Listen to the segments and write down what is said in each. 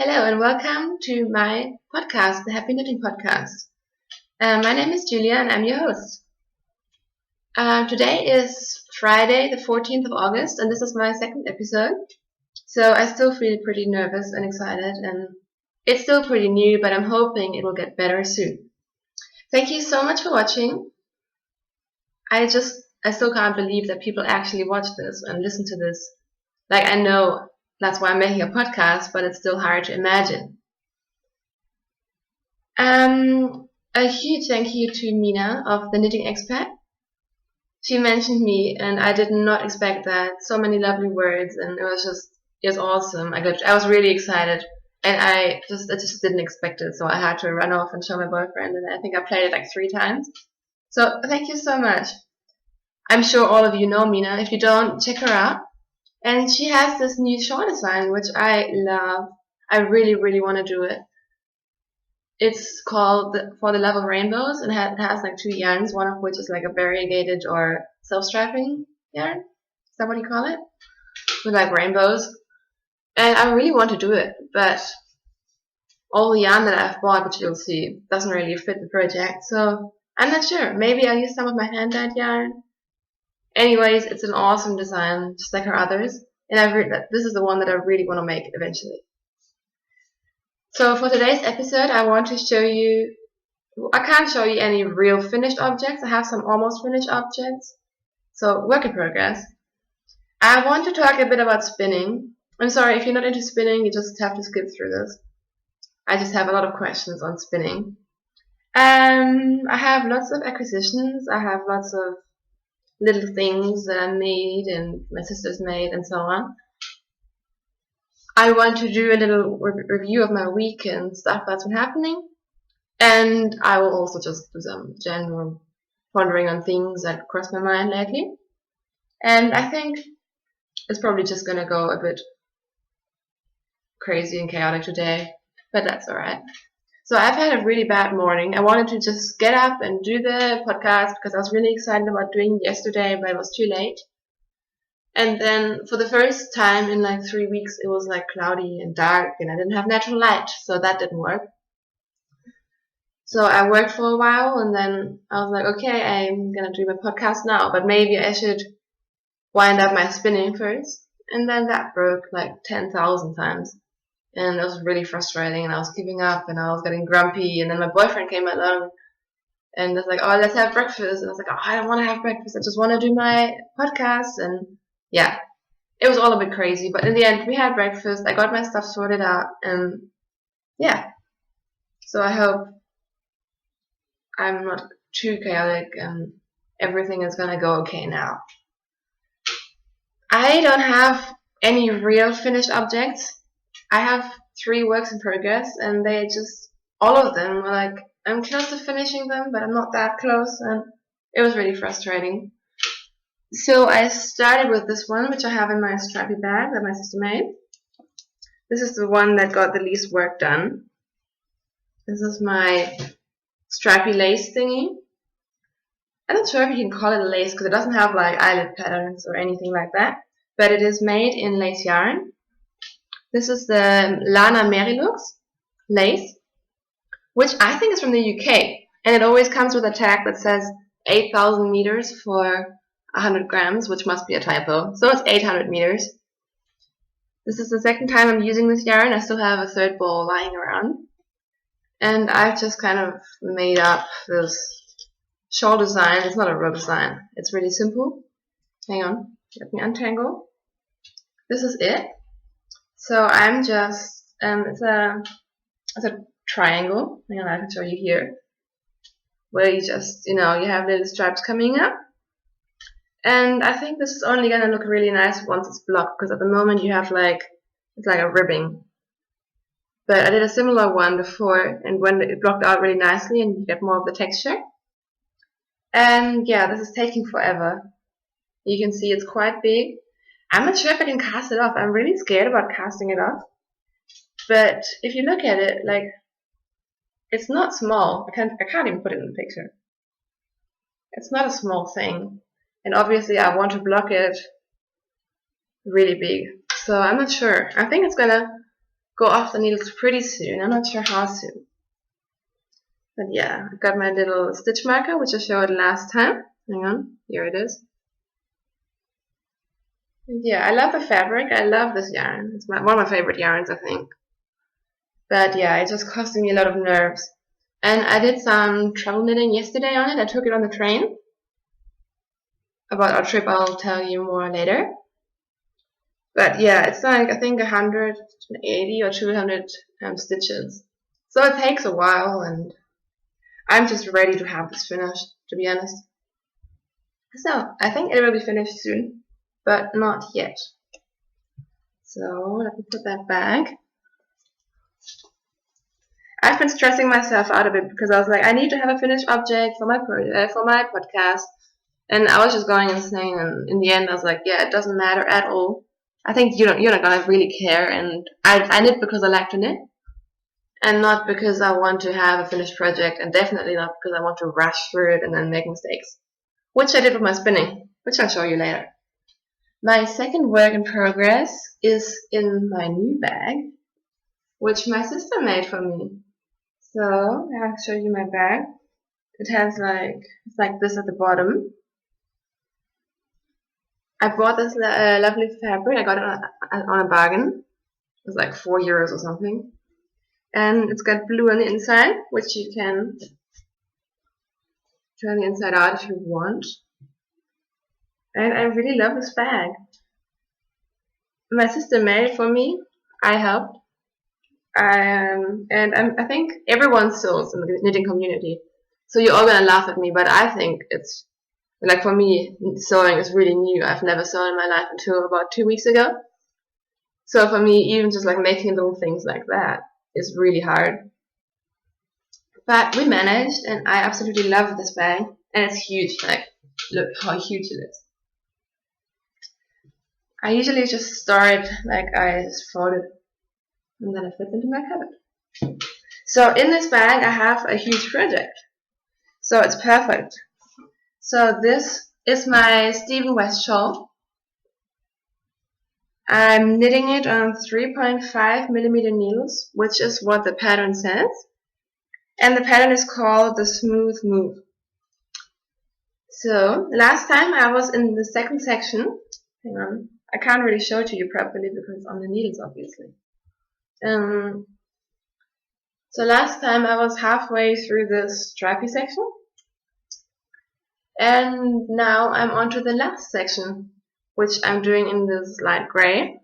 Hello and welcome to my podcast, the Happy Knitting Podcast. My name is Julia and I'm your host. Today is Friday, the 14th of August, and this is my second episode. So I still feel pretty nervous and excited, and it's still pretty new, but I'm hoping it will get better soon. Thank you so much for watching. I still can't believe that people actually watch this and listen to this. I know that's why I'm making a podcast, but it's still hard to imagine. A huge thank you to Mina of the Knitting Expat. She mentioned me, and I did not expect that. So many lovely words, and it was awesome. I was really excited, and I just didn't expect it, so I had to run off and show my boyfriend, and I think I played it like 3 times. So thank you so much. I'm sure all of you know Mina. If you don't, check her out. And she has this new shawl design, which I love. I really, really want to do it. It's called For the Love of Rainbows, and it has like 2 yarns, one of which is like a variegated or self-strapping yarn. Is that what you call it? With like rainbows. And I really want to do it, but all the yarn that I've bought, which you'll see, doesn't really fit the project. So I'm not sure. Maybe I'll use some of my hand-dyed yarn. Anyways, it's an awesome design, just like her others. And this is the one that I really want to make eventually. So for today's episode, I want to show you, I can't show you any real finished objects. I have some almost finished objects. So work in progress. I want to talk a bit about spinning. I'm sorry, if you're not into spinning, you just have to skip through this. I just have a lot of questions on spinning. I have lots of acquisitions. I have lots of little things that I made and my sisters made and so on. I want to do a little review of my week and stuff that's been happening. And I will also just do some general pondering on things that crossed my mind lately. And I think it's probably just going to go a bit crazy and chaotic today, but that's alright. So I've had a really bad morning. I wanted to just get up and do the podcast because I was really excited about doing it yesterday, but it was too late. And then for the first time in like 3 weeks, it was like cloudy and dark and I didn't have natural light, so that didn't work. So I worked for a while and then I was like, okay, I'm gonna do my podcast now, but maybe I should wind up my spinning first. And then that broke like 10,000 times. And it was really frustrating, and I was giving up, and I was getting grumpy, and then my boyfriend came along, and was like, oh, let's have breakfast, and I was like, oh, I don't want to have breakfast, I just want to do my podcast, and yeah, it was all a bit crazy, but in the end, we had breakfast, I got my stuff sorted out, and yeah, so I hope I'm not too chaotic, and everything is gonna go okay now. I don't have any real finished objects. I have 3 works in progress, and all of them were like, I'm close to finishing them, but I'm not that close, and it was really frustrating. So I started with this one, which I have in my strappy bag that my sister made. This is the one that got the least work done. This is my strappy lace thingy. I'm not sure if you can call it a lace, because it doesn't have like eyelet patterns or anything like that, but it is made in lace yarn. This is the Lana Merilux lace, which I think is from the UK, and it always comes with a tag that says 8,000 meters for 100 grams, which must be a typo, so it's 800 meters. This is the second time I'm using this yarn. I still have a 3rd ball lying around, and I've just kind of made up this shawl design. It's not a real design, it's really simple. Hang on, let me untangle. This is it. So I'm just, it's a triangle, hang on, I can show you here, where you just, you have little stripes coming up, and I think this is only going to look really nice once it's blocked, because at the moment you have it's like a ribbing, but I did a similar one before, and when it blocked out really nicely, and you get more of the texture, and yeah, this is taking forever. You can see it's quite big. I'm not sure if I can cast it off. I'm really scared about casting it off. But if you look at it, it's not small. I can't even put it in the picture. It's not a small thing. And obviously I want to block it really big. So I'm not sure. I think it's gonna go off the needles pretty soon. I'm not sure how soon. But yeah, I got my little stitch marker, which I showed last time. Hang on, here it is. And yeah, I love the fabric. I love this yarn. It's one of my favorite yarns, I think. But yeah, it just costing me a lot of nerves. And I did some travel knitting yesterday on it. I took it on the train. About our trip, I'll tell you more later. But yeah, it's like, I think 180 or 200 stitches. So it takes a while, and I'm just ready to have this finished, to be honest. So I think it will be finished soon, but not yet. So let me put that back. I've been stressing myself out a bit because I was like, I need to have a finished object for my podcast, and I was just going insane. And in the end, I was like, yeah, it doesn't matter at all. I think you're not gonna really care, and I knit because I like to knit, and not because I want to have a finished project, and definitely not because I want to rush through it and then make mistakes, which I did with my spinning, which I'll show you later. My second work in progress is in my new bag, which my sister made for me. So I'll show you my bag. It has it's like this at the bottom. I bought this lovely fabric. I got it on a bargain. It was like €4 or something. And it's got blue on the inside, which you can turn the inside out if you want. And I really love this bag. My sister made it for me. I helped. And I think everyone sews in the knitting community. So you're all gonna laugh at me, but I think it's, like, for me, sewing is really new. I've never sewn in my life until about 2 weeks ago. So for me, even just like making little things like that is really hard. But we managed, and I absolutely love this bag. And it's huge. Like, look how huge it is. I usually just store it like I just fold it, and then it fits into my cupboard. So in this bag, I have a huge project. So it's perfect. So this is my Stephen West shawl. I'm knitting it on 3.5mm needles, which is what the pattern says. And the pattern is called the Smooth Move. So last time I was in the second section. Hang on, I can't really show it to you properly because it's on the needles, obviously. So last time I was halfway through this stripy section. And now I'm on to the last section, which I'm doing in this light gray.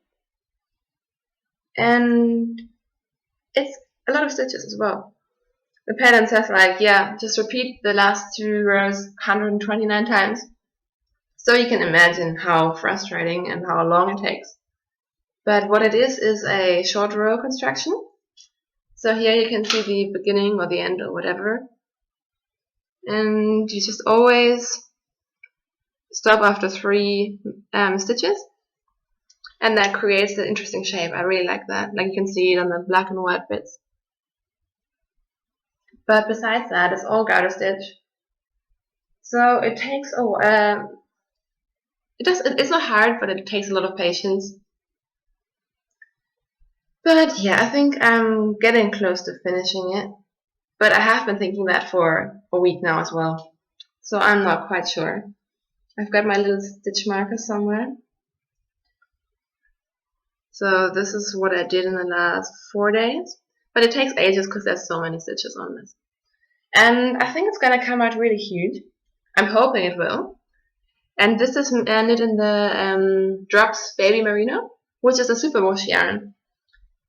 And it's a lot of stitches as well. The pattern says just repeat the last 2 rows 129 times. So you can imagine how frustrating and how long it takes. But what it is a short row construction. So here you can see the beginning or the end or whatever. And you just always stop after 3 stitches. And that creates an interesting shape. I really like that. Like, you can see it on the black and white bits. But besides that, it's all garter stitch. So it takes it's not hard, but it takes a lot of patience. But yeah, I think I'm getting close to finishing it. But I have been thinking that for a week now as well. So I'm not quite sure. I've got my little stitch marker somewhere. So this is what I did in the last 4 days. But it takes ages because there's so many stitches on this. And I think it's gonna come out really huge. I'm hoping it will. And this is knit in the Drops Baby Merino, which is a superwash yarn.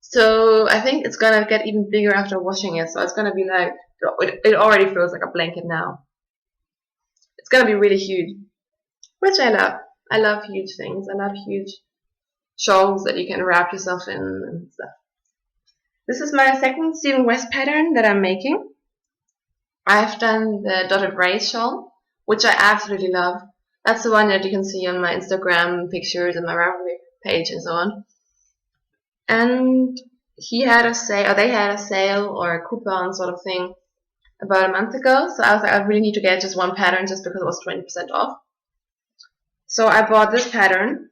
So I think it's gonna get even bigger after washing it. So it's gonna be like, it already feels like a blanket now. It's gonna be really huge, which I love. I love huge things. I love huge shawls that you can wrap yourself in and stuff. This is my second Stephen West pattern that I'm making. I've done the dotted rays shawl, which I absolutely love. That's the one that you can see on my Instagram pictures and my Ravelry page and so on. And they had a sale or a coupon sort of thing about a month ago. So I was like, I really need to get just one pattern just because it was 20% off. So I bought this pattern,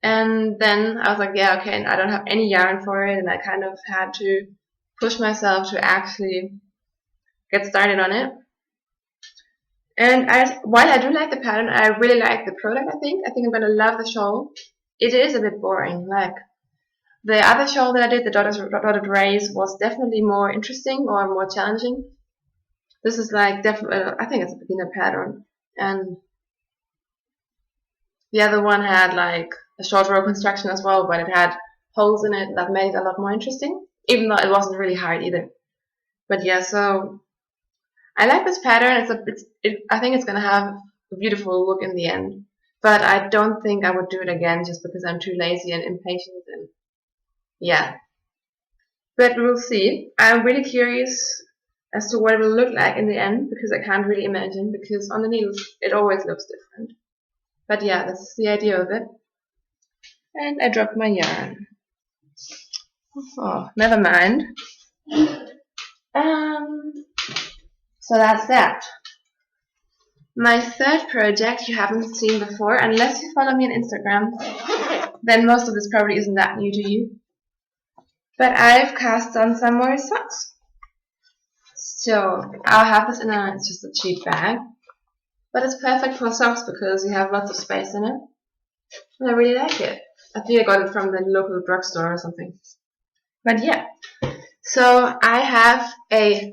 And then I was like, yeah, okay, and I don't have any yarn for it, and I kind of had to push myself to actually get started on it. And while I do like the pattern, I really like the product, I think. I'm gonna love the shawl. It is a bit boring, like the other shawl that I did, the dotted rays, was definitely more interesting or more challenging. This is like definitely, I think it's a beginner pattern. And the other one had like a short row construction as well, but it had holes in it that made it a lot more interesting, even though it wasn't really hard either. But yeah, so I like this pattern. I think it's gonna have a beautiful look in the end. But I don't think I would do it again just because I'm too lazy and impatient, and yeah. But we'll see. I'm really curious as to what it will look like in the end, because I can't really imagine, because on the needles it always looks different. But yeah, that's the idea of it. And I dropped my yarn. Oh, never mind. So that's that. My third project you haven't seen before, unless you follow me on Instagram, then most of this probably isn't that new to you. But I've cast on some more socks. So I'll have this it's just a cheap bag. But it's perfect for socks because you have lots of space in it. And I really like it. I think I got it from the local drugstore or something. But yeah. So I have a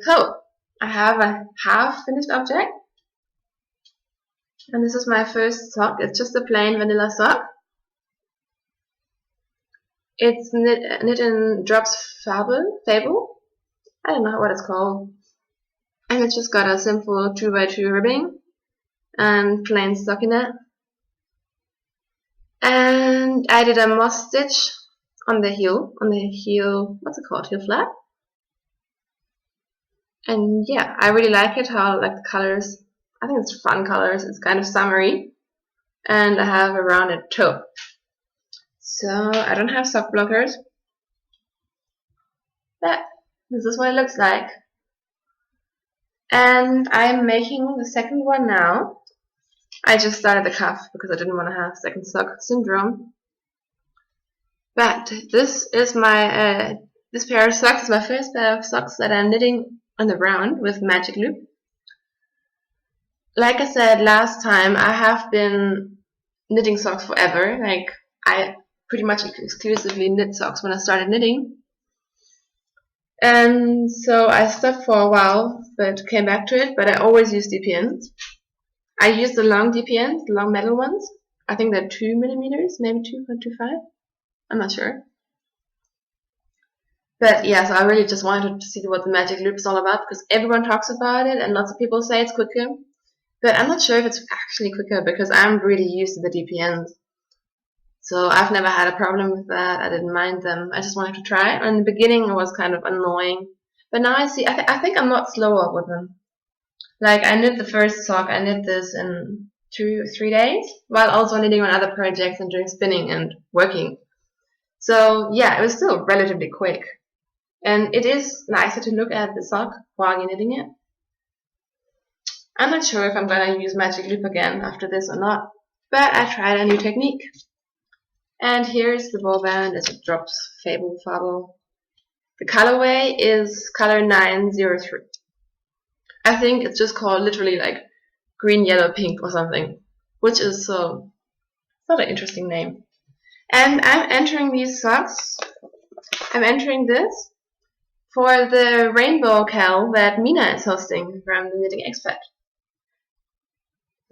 half finished object. And this is my first sock. It's just a plain vanilla sock. It's knit in Drops Fable. I don't know what it's called. And it's just got a simple 2x2 ribbing and plain stockinette. And I did a moss stitch on the heel, what's it called, heel flap. And yeah, I really like it, how like the colors, I think it's fun colors, it's kind of summery. And I have a rounded toe. So I don't have sock blockers, but this is what it looks like. And I'm making the second one now. I just started the cuff because I didn't want to have second sock syndrome. But this is my this pair of socks is my first pair of socks that I'm knitting on the round with magic loop. Like I said last time, I have been knitting socks forever. Like I pretty much exclusively knit socks when I started knitting. And so I stopped for a while, but came back to it. But I always use DPNs. I use the long DPNs, the long metal ones. I think they're 2 millimeters, maybe 2.25. I'm not sure. But yeah, so I really just wanted to see what the magic loop is all about, because everyone talks about it and lots of people say it's quicker. But I'm not sure if it's actually quicker because I'm really used to the DPNs. So I've never had a problem with that. I didn't mind them. I just wanted to try. And in the beginning it was kind of annoying. But now I see, I think I'm not slower with them. Like I knit the first sock, I knit this in 2 or 3 days, while also knitting on other projects and doing spinning and working. So yeah, it was still relatively quick. And it is nicer to look at the sock while you're knitting it. I'm not sure if I'm gonna use magic loop again after this or not, but I tried a new technique. And here's the ball band as it drops Fable. The colorway is color 903. I think it's just called literally like green, yellow, pink or something, which is so, it's not an interesting name. And I'm entering these socks, I'm entering this for the rainbow cal that Mina is hosting from the Knitting Expat.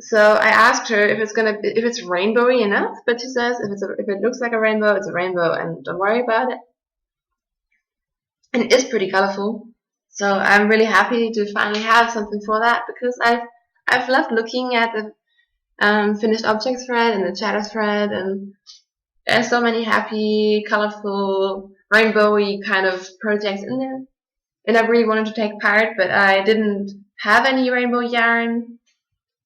So I asked her if it's rainbowy enough, but she says if it looks like a rainbow, it's a rainbow, and don't worry about it. And it is pretty colorful. So I'm really happy to finally have something for that, because I've loved looking at the finished objects thread and the chatter thread, and there's so many happy, colorful, rainbowy kind of projects in there. And I really wanted to take part, but I didn't have any rainbow yarn.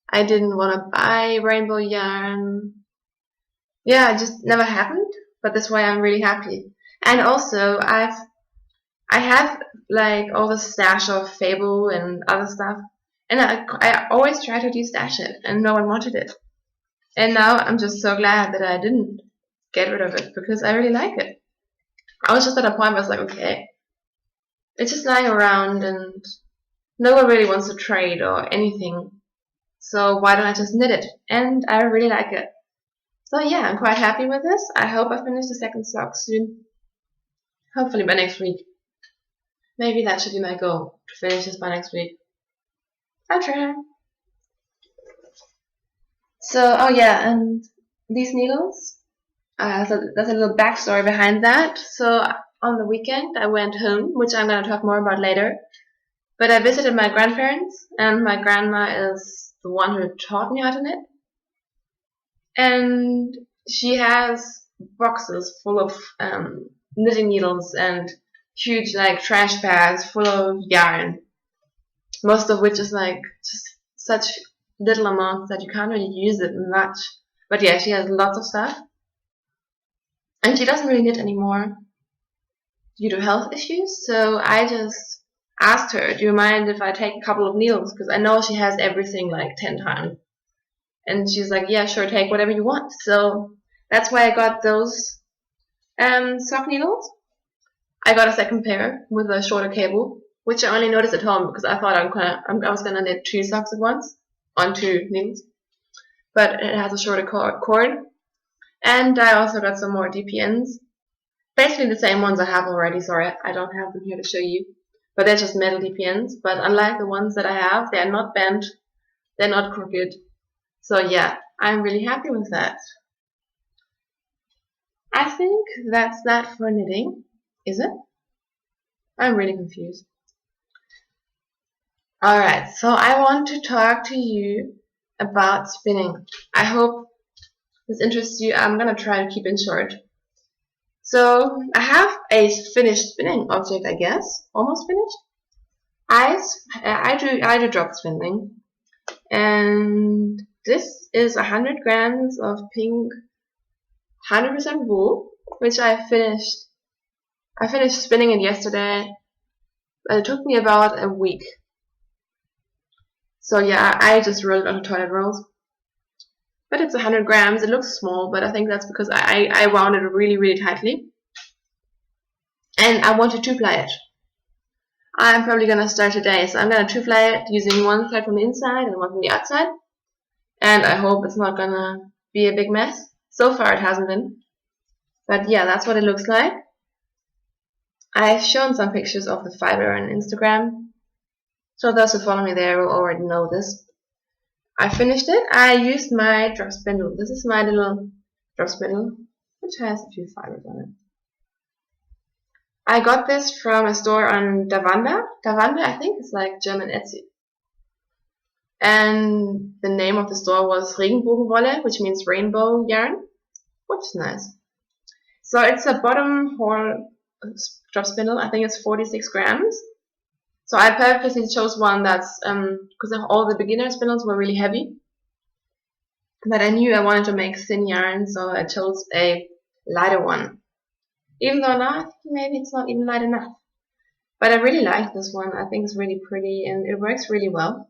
I didn't want to buy rainbow yarn. Yeah, it just never happened. But that's why I'm really happy. And also, I have like all the stash of Fable and other stuff, and I always try to de-stash it, and no one wanted it. And now I'm just so glad that I didn't. get rid of it because I really like it. I was just at a point where I was like, okay, it's just lying around and no one really wants to trade or anything. So why don't I just knit it? And I really like it. So yeah, I'm quite happy with this. I hope I finish the second sock soon. Hopefully by next week. Maybe that should be my goal, to finish this by next week. I'll try. So, oh yeah, and these needles, so there's a little backstory behind that. So on the weekend I went home, which I'm going to talk more about later. But I visited my grandparents, and my grandma is the one who taught me how to knit. And she has boxes full of knitting needles and huge like trash bags full of yarn. Most of which is like just such little amounts that you can't really use it much. But yeah, she has lots of stuff. And she doesn't really knit anymore due to health issues. So I just asked her, do you mind if I take a couple of needles? Because I know she has everything like 10 times. And she's like, yeah, sure, take whatever you want. So that's why I got those sock needles. I got a second pair with a shorter cable, which I only noticed at home because I thought I was gonna knit 2 socks at once on 2 needles. But it has a shorter cord. And I also got some more DPNs. Basically the same ones I have already. Sorry, I don't have them here to show you. But they're just metal DPNs. But unlike the ones that I have, they're not bent. They're not crooked. So yeah, I'm really happy with that. I think that's that for knitting. Is it? I'm really confused. Alright, so I want to talk to you about spinning. I hope this interests you. I'm gonna try to keep it short. So I have a finished spinning object, I guess. Almost finished. I do drop spinning. And this is 100 grams of pink 100% wool, which I finished. I finished spinning it yesterday, but it took me about a week. So yeah, I just rolled it onto toilet rolls. But it's 100 grams. It looks small, but I think that's because I wound it really, really tightly. And I want to two-ply it. I'm probably gonna start today, so I'm gonna two-ply it using one side from the inside and one from the outside. And I hope it's not gonna be a big mess. So far it hasn't been. But yeah, that's what it looks like. I've shown some pictures of the fiber on Instagram. So those who follow me there will already know this. I finished it. I used my drop spindle. This is my little drop spindle, which has a few fibers on it. I got this from a store on Davanda. Davanda, I think, is like German Etsy. And the name of the store was Regenbogenwolle, which means rainbow yarn, which is nice. So it's a bottom hole drop spindle. I think it's 46 grams. So I purposely chose one that's, because all the beginner spindles were really heavy. But I knew I wanted to make thin yarn, so I chose a lighter one. Even though now, maybe it's not even light enough. But I really like this one. I think it's really pretty and it works really well.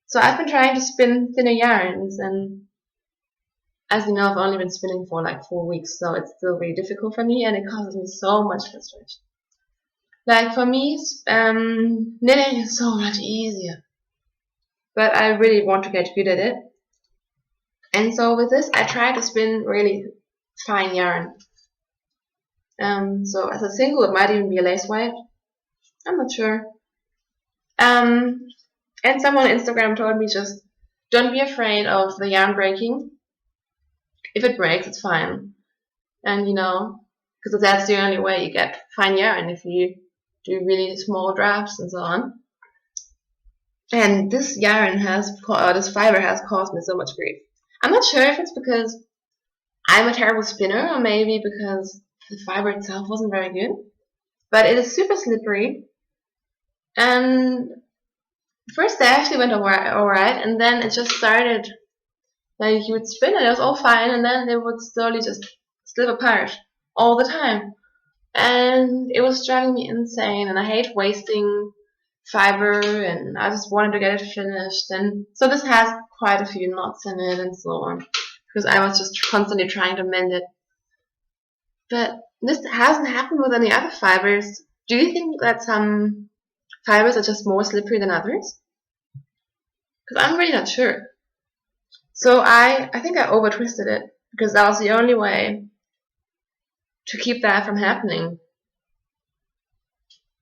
So I've been trying to spin thinner yarns, and as you know, I've only been spinning for like 4 weeks, so it's still really difficult for me and it causes me so much frustration. Like for me, knitting is so much easier. But I really want to get good at it. And so with this, I try to spin really fine yarn. So as a single, it might even be a lace white. I'm not sure. And someone on Instagram told me just don't be afraid of the yarn breaking. If it breaks, it's fine. And you know, because that's the only way you get fine yarn, if you do really small drafts and so on. And this yarn this fiber has caused me so much grief. I'm not sure if it's because I'm a terrible spinner or maybe because the fiber itself wasn't very good. But it is super slippery. And first they actually went alright, and then it just started, like you would spin it was all fine, and then it would slowly just slip apart all the time. And it was driving me insane, and I hate wasting fiber, and I just wanted to get it finished. And so this has quite a few knots in it and so on, because I was just constantly trying to mend it. But this hasn't happened with any other fibers. Do you think that some fibers are just more slippery than others? Because I'm really not sure. So I think I over twisted it because that was the only way to keep that from happening.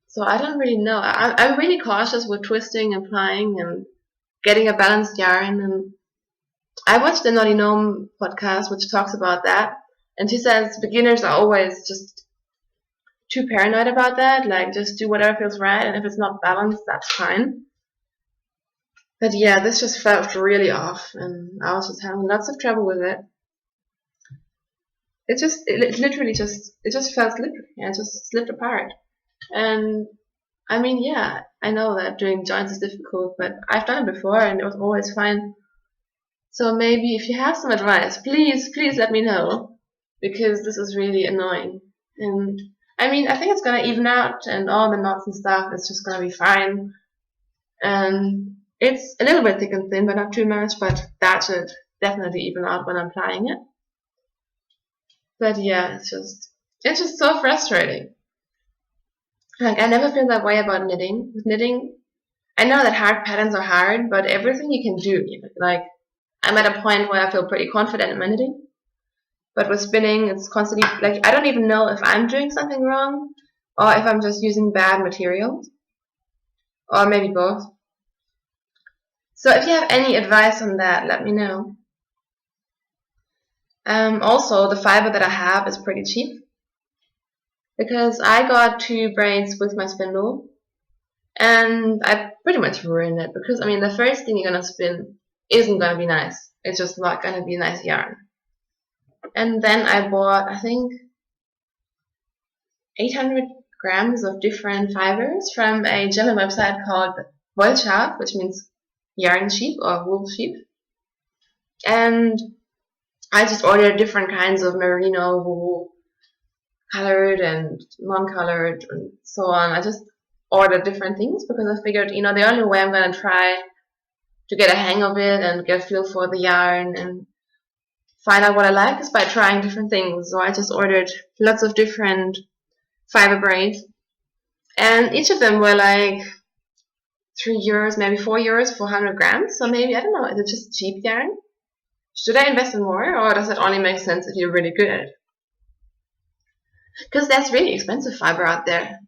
So I don't really know. I'm really cautious with twisting and plying and getting a balanced yarn. And I watched the Naughty Gnome podcast, which talks about that. And she says beginners are always just too paranoid about that. Like, just do whatever feels right. And if it's not balanced, that's fine. But yeah, this just felt really off. And I was just having lots of trouble with it. It literally just felt slippery. It just slipped apart. And I mean, yeah, I know that doing joints is difficult, but I've done it before and it was always fine. So maybe if you have some advice, please let me know, because this is really annoying. And I mean, I think it's gonna even out and all the knots and stuff is just gonna be fine. And it's a little bit thick and thin, but not too much, but that should definitely even out when I'm applying it. But yeah, it's just so frustrating. Like, I never feel that way about knitting. With knitting, I know that hard patterns are hard, but everything you can do, like, I'm at a point where I feel pretty confident in my knitting. But with spinning, it's constantly, like, I don't even know if I'm doing something wrong, or if I'm just using bad materials, or maybe both. So if you have any advice on that, let me know. Also, the fiber that I have is pretty cheap, because I got 2 braids with my spindle, and I pretty much ruined it, because I mean, the first thing you're gonna spin isn't gonna be nice. It's just not gonna be nice yarn. And then I bought, I think, 800 grams of different fibers from a German website called Wollschaf, which means yarn sheep or wool sheep. And I just ordered different kinds of merino wool, colored and non-colored and so on. I just ordered different things because I figured, the only way I'm gonna try to get a hang of it and get a feel for the yarn and find out what I like is by trying different things. So I just ordered lots of different fiber braids, and each of them were like €3, maybe €4 for 100 grams. So maybe, I don't know, is it just cheap yarn? Should I invest in more, or does it only make sense if you're really good at it? Because there's really expensive fiber out there,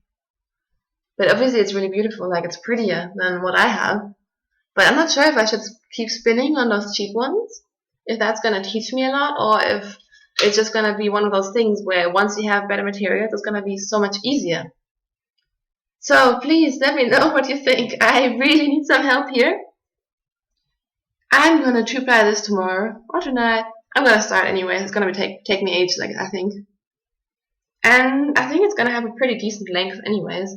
but obviously it's really beautiful, like it's prettier than what I have. But I'm not sure if I should keep spinning on those cheap ones, if that's gonna teach me a lot, or if it's just gonna be one of those things where once you have better materials, it's gonna be so much easier. So please let me know what you think. I really need some help here. I'm gonna two-ply this tomorrow or tonight. I'm gonna start anyway. It's gonna take me ages, I think. And I think it's gonna have a pretty decent length anyways.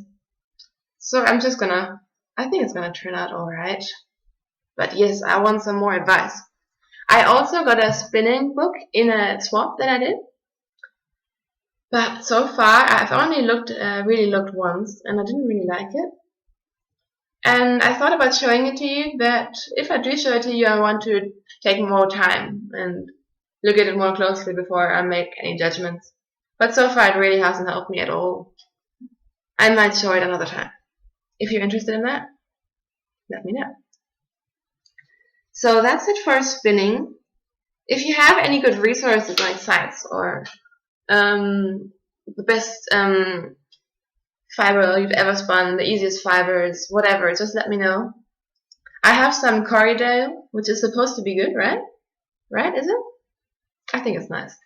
So I think it's gonna turn out alright. But yes, I want some more advice. I also got a spinning book in a swap that I did. But so far, I've only really looked once, and I didn't really like it. And I thought about showing it to you, but if I do show it to you, I want to take more time and look at it more closely before I make any judgments. But so far, it really hasn't helped me at all. I might show it another time. If you're interested in that, let me know. So that's it for spinning. If you have any good resources like sites or the best fiber you've ever spun, the easiest fibers, whatever, just let me know. I have some Corriedale, which is supposed to be good, right? Right, is it? I think it's nice.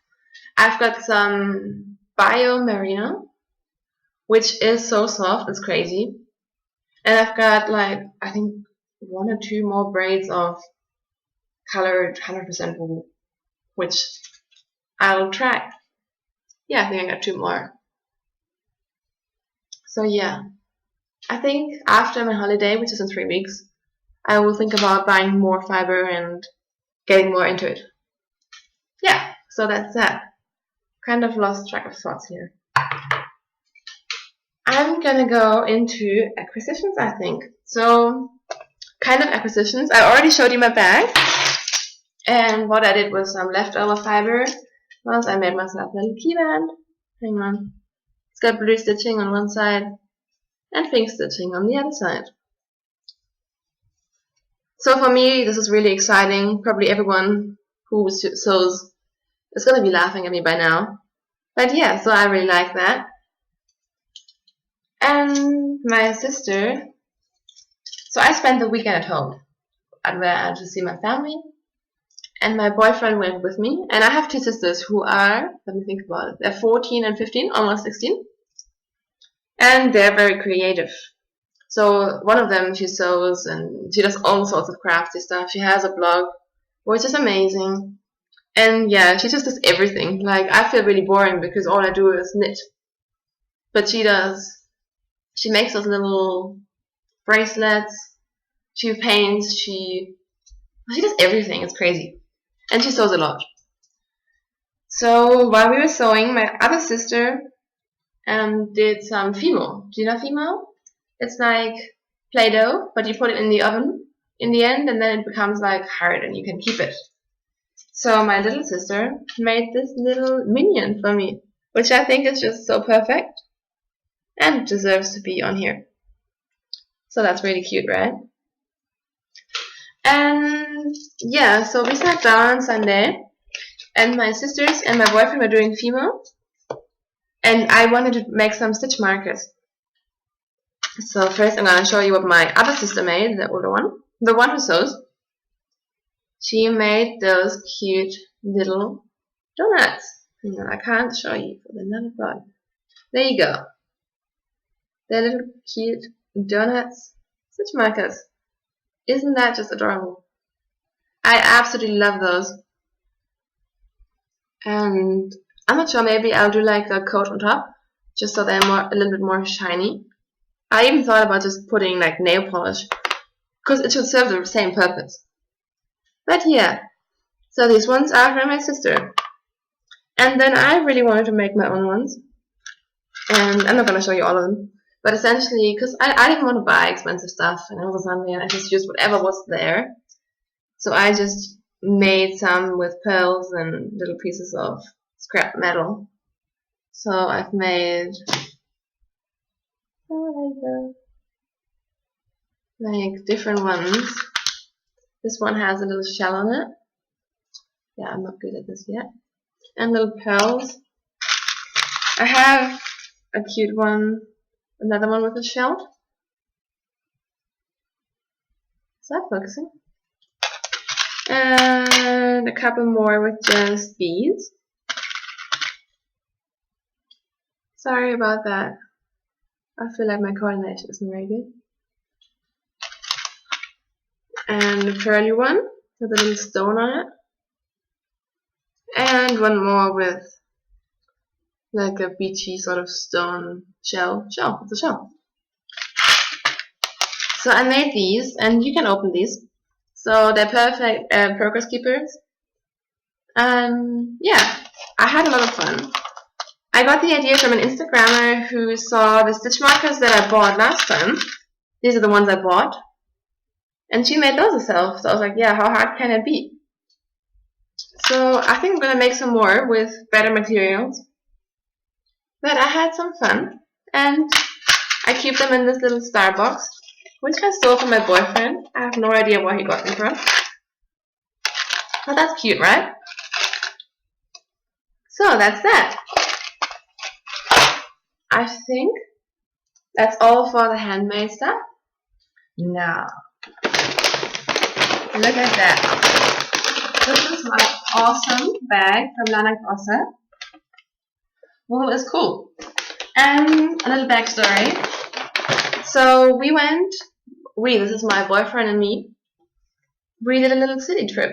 I've got some Bio Merino, which is so soft, it's crazy. And I've got I think 1 or 2 more braids of colored 100% wool, which I'll try. Yeah, I think I got 2 more. So yeah, I think after my holiday, which is in 3 weeks, I will think about buying more fiber and getting more into it. Yeah, so that's that. Kind of lost track of thoughts here. I'm gonna go into acquisitions, I think. So, kind of acquisitions. I already showed you my bag. And what I did with some leftover fiber was I made myself a little key band. Hang on. It's got blue stitching on one side and pink stitching on the other side. So for me, this is really exciting. Probably everyone who sews is going to be laughing at me by now. But yeah, so I really like that. And my sister, so I spent the weekend at home. I went to see my family. And my boyfriend went with me. And I have two sisters who are, let me think about it, they're 14 and 15, almost 16. And they're very creative. So one of them, she sews and she does all sorts of crafty stuff. She has a blog, which is amazing. And yeah, she just does everything. Like, I feel really boring because all I do is knit. But she makes those little bracelets. She paints, she does everything. It's crazy. And she sews a lot. So while we were sewing, my other sister did some Fimo. Do you know Fimo? It's like Play-Doh, but you put it in the oven in the end, and then it becomes like hard, and you can keep it. So my little sister made this little minion for me, which I think is just so perfect and deserves to be on here. So that's really cute, right? And yeah, so we sat down on Sunday, and my sisters and my boyfriend were doing Fimo, and I wanted to make some stitch markers. So first I'm going to show you what my other sister made, the older one, the one who sews. She made those cute little donuts. Hang on, I can't show you for the love of God. There you go. They're little cute donuts, stitch markers. Isn't that just adorable? I absolutely love those. And I'm not sure, maybe I'll do like a coat on top, just so they're a little bit more shiny. I even thought about just putting like nail polish, because it should serve the same purpose. But yeah, so these ones are from my sister. And then I really wanted to make my own ones. And I'm not going to show you all of them. But essentially, because I didn't want to buy expensive stuff, and I was hungry, and I just used whatever was there. So I just made some with pearls and little pieces of scrap metal. So I've made like different ones. This one has a little shell on it. Yeah, I'm not good at this yet. And little pearls. I have a cute one, another one with a shell. Is that focusing? And a couple more with just beads. Sorry about that. I feel like my coordination isn't very good. And a pearly one with a little stone on it. And one more with like a beachy sort of stone shell. It's a shell. So I made these, and you can open these. So they're perfect progress keepers. Yeah, I had a lot of fun. I got the idea from an Instagrammer who saw the stitch markers that I bought last time. These are the ones I bought. And she made those herself. So I was like, yeah, how hard can it be? So I think I'm going to make some more with better materials. But I had some fun. And I keep them in this little star box, which I stole from my boyfriend. I have no idea where he got them from. But that's cute, right? So that's that. I think that's all for the handmade stuff. Now, look at that. This is my awesome bag from Lana Grossa. Well, it's cool. And a little backstory. So this is my boyfriend and me. We did a little city trip.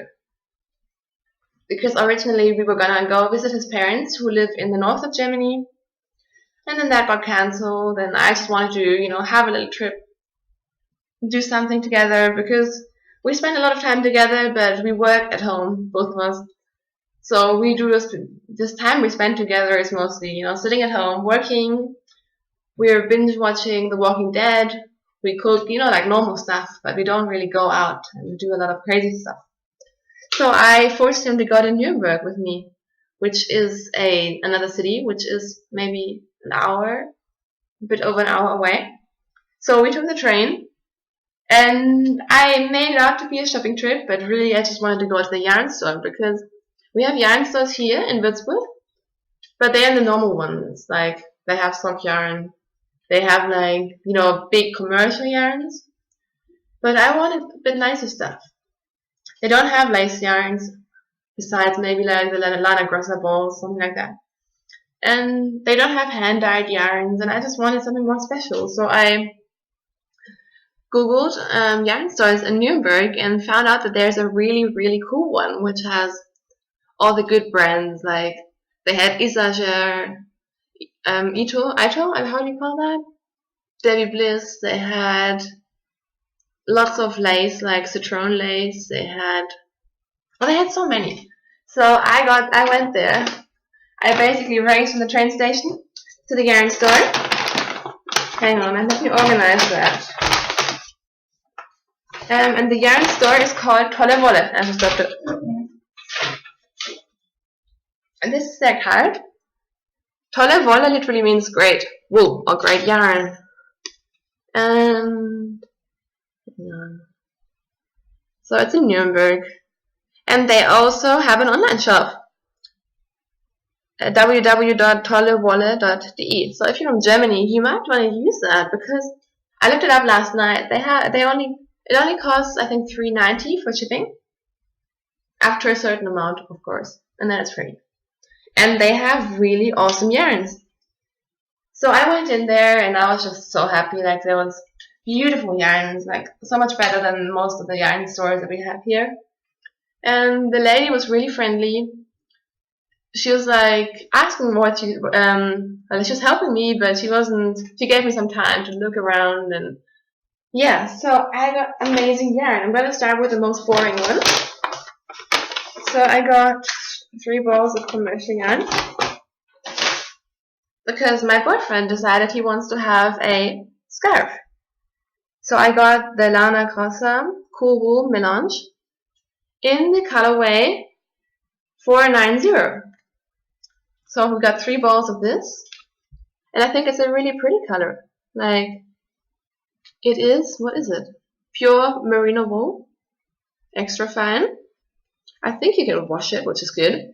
Because originally we were gonna go visit his parents who live in the north of Germany. And then that got cancelled, and I just wanted to, have a little trip, do something together, because we spend a lot of time together, but we work at home, both of us. So we do this time we spend together is mostly, sitting at home, working. We're binge watching The Walking Dead. We cook, like normal stuff, but we don't really go out and do a lot of crazy stuff. So I forced him to go to Nuremberg with me, which is another city, which is maybe an hour, a bit over an hour away. So we took the train, and I made it out to be a shopping trip, but really I just wanted to go to the yarn store, because we have yarn stores here in Würzburg, but they're the normal ones. Like, they have sock yarn, they have, like, you know, big commercial yarns, but I wanted a bit nicer stuff. They don't have lace yarns, besides maybe like the Lana Grossa balls, something like that. And they don't have hand-dyed yarns, and I just wanted something more special. So I googled yarn stores in Nuremberg and found out that there's a really, really cool one, which has all the good brands. Like, they had Isager, Ito, how do you call that? Debbie Bliss. They had lots of lace, like citron lace. They had so many. So I went there. I basically raced from the train station to the yarn store. Hang on, let me organize that. And the yarn store is called Tolle Wolle. I just dropped it. And this is their card. Tolle Wolle literally means great wool or great yarn. And so it's in Nuremberg. And they also have an online shop. www.tollewolle.de. So if you're from Germany, you might want to use that, because I looked it up last night. It only costs, I think, $3.90 for shipping, after a certain amount, of course, and then it's free. And they have really awesome yarns. So I went in there and I was just so happy. Like, there was beautiful yarns, like so much better than most of the yarn stores that we have here. And the lady was really friendly. She was like asking what she was helping me, but she gave me some time to look around, and yeah, so I got amazing yarn. I'm gonna start with the most boring one. So I got 3 balls of commercial yarn, because my boyfriend decided he wants to have a scarf. So I got the Lana Grossa Cool Wool Melange in the colorway 490. So we've got 3 balls of this, and I think it's a really pretty color. Like, it is, what is it? Pure merino wool, extra fine. I think you can wash it, which is good.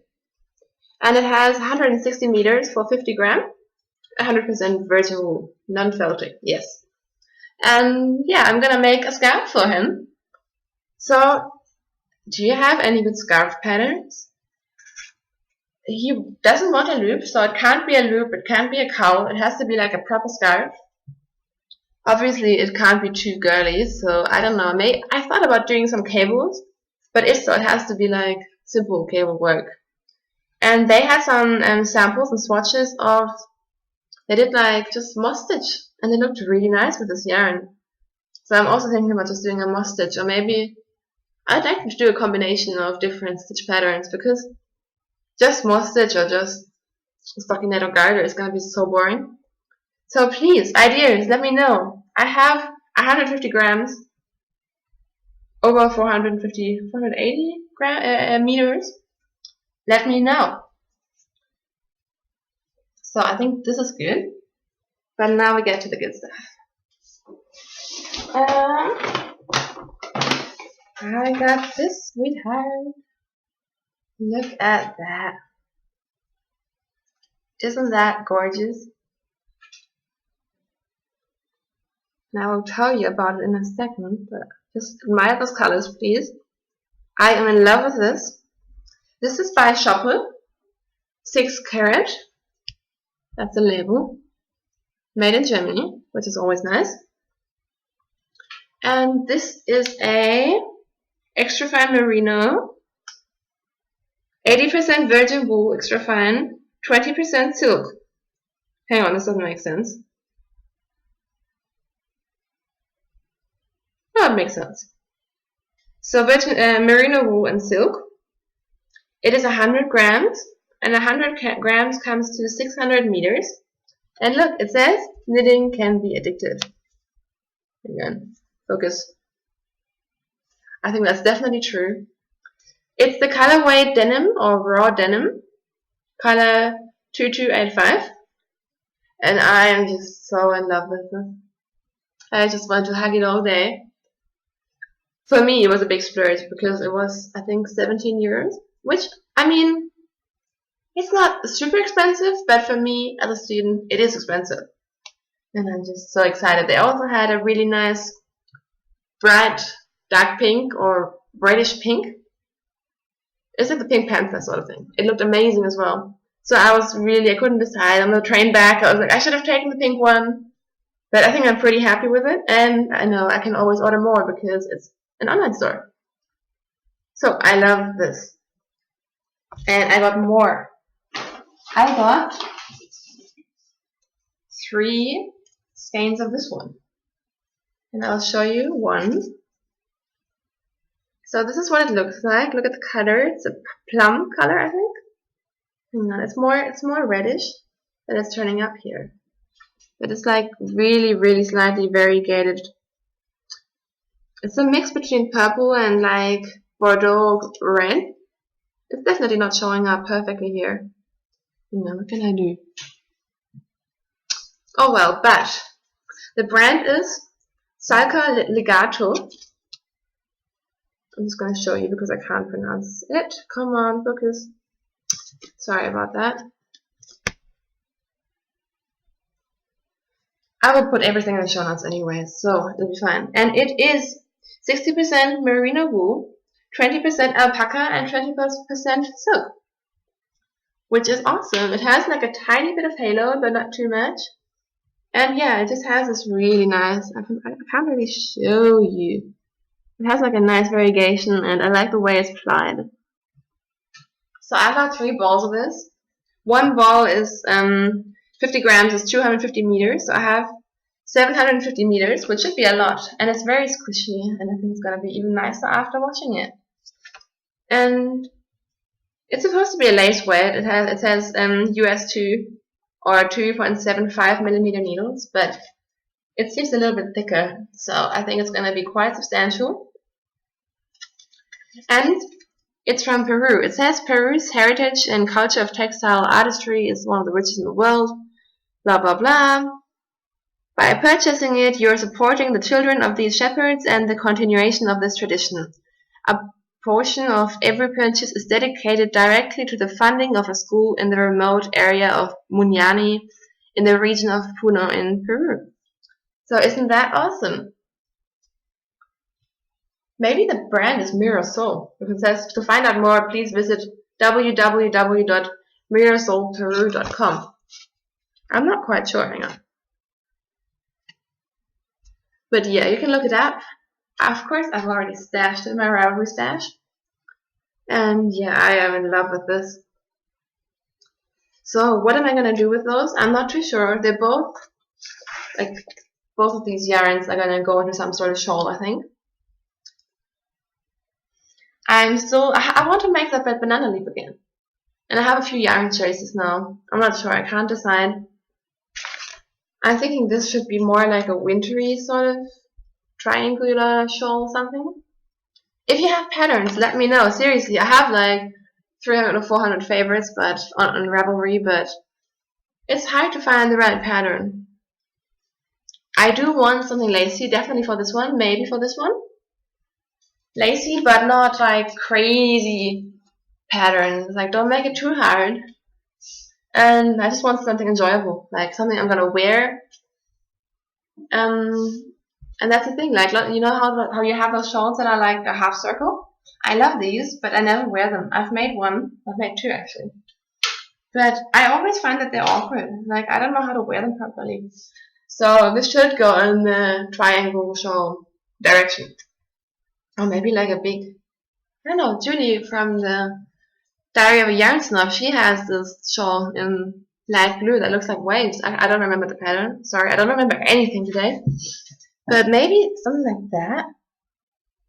And it has 160 meters for 50 gram, 100% virgin wool, non-felting, yes. And yeah, I'm gonna make a scarf for him. So, do you have any good scarf patterns? He doesn't want a loop, so it can't be a loop, it can't be a cowl, it has to be like a proper scarf. Obviously, it can't be too girly, so I don't know. I thought about doing some cables, but if so, it has to be like simple cable work. And they had some samples and swatches they did like just moss stitch, and they looked really nice with this yarn. So I'm also thinking about just doing a moss stitch, or maybe I'd like to do a combination of different stitch patterns, because just moss stitch or just stockinette or garter is gonna be so boring. So please, ideas, let me know. I have 150 grams, over 480 meters. Let me know. So I think this is good. But now we get to the good stuff. I got this sweetheart. Look at that. Isn't that gorgeous? Now I'll tell you about it in a second, but just admire those colors, please. I am in love with this. This is by Shawls, 6 karat. That's the label. Made in Germany, which is always nice. And this is a extra fine merino, 80% virgin wool, extra fine, 20% silk. Hang on, this doesn't make sense. No, it makes sense. So virgin merino wool and silk. It is 100 grams, and 100 grams comes to 600 meters. And look, it says knitting can be addictive. Again, focus. I think that's definitely true. It's the colorway denim or raw denim. color 2285, and I am just so in love with this. I just want to hug it all day. For me, it was a big splurge because it was, I think, 17 euros, which, I mean, it's not super expensive, but for me as a student, it is expensive. And I'm just so excited. They also had a really nice bright dark pink or reddish pink. It's like the Pink Panther sort of thing. It looked amazing as well. So I couldn't decide. On the train back, I was like, I should have taken the pink one. But I think I'm pretty happy with it. And I know I can always order more because it's an online store. So I love this. And I got more. I got 3 skeins of this one. And I'll show you one. So this is what it looks like. Look at the color. It's a plum color, I think. It's more reddish than it's turning up here. But it's like really, really slightly variegated. It's a mix between purple and like Bordeaux red. It's definitely not showing up perfectly here. What can I do? Oh well, but the brand is Salca Legato. I'm just going to show you because I can't pronounce it. Come on, focus. Sorry about that. I will put everything in the show notes anyway, so it'll be fine. And it is 60% merino wool, 20% alpaca, and 20% silk, which is awesome. It has like a tiny bit of halo, but not too much. And yeah, it just has this really nice, I can't really show you. It has like a nice variegation, and I like the way it's plied. So I got 3 balls of this. One ball is 50 grams is 250 meters. So I have 750 meters, which should be a lot. And it's very squishy, and I think it's going to be even nicer after washing it. And it's supposed to be a lace weight. It says US 2 or 2.75 millimeter needles, but it seems a little bit thicker. So I think it's going to be quite substantial. And it's from Peru. It says Peru's heritage and culture of textile artistry is one of the richest in the world. Blah, blah, blah. By purchasing it, you are supporting the children of these shepherds and the continuation of this tradition. A portion of every purchase is dedicated directly to the funding of a school in the remote area of Muñani in the region of Puno in Peru. So isn't that awesome? Maybe the brand is Mirasol, because it says to find out more, please visit www.mirasolperu.com. I'm not quite sure, hang on. But yeah, you can look it up. Of course, I've already stashed it in my Ravelry stash. And yeah, I am in love with this. So what am I going to do with those? I'm not too sure. They're both of these yarns are going to go into some sort of shawl, I think. I want to make that red banana leaf again. And I have a few yarn choices now. I'm not sure, I can't decide. I'm thinking this should be more like a wintry sort of triangular shawl or something. If you have patterns, let me know. Seriously, I have like 300 or 400 favorites on Ravelry, but it's hard to find the right pattern. I do want something lacy, definitely for this one, maybe for this one. Lacy, but not like crazy patterns. Like, don't make it too hard. And I just want something enjoyable, like something I'm gonna wear. And that's the thing, like, you know how you have those shawls that are like a half circle? I love these, but I never wear them. I've made 2 actually. But I always find that they're awkward. Like, I don't know how to wear them properly. So this should go in the triangle shawl direction. Or maybe like a big, I don't know, Julie from the Diary of a Yarn Snob, she has this shawl in light blue that looks like waves. I don't remember the pattern. Sorry, I don't remember anything today. But maybe something like that.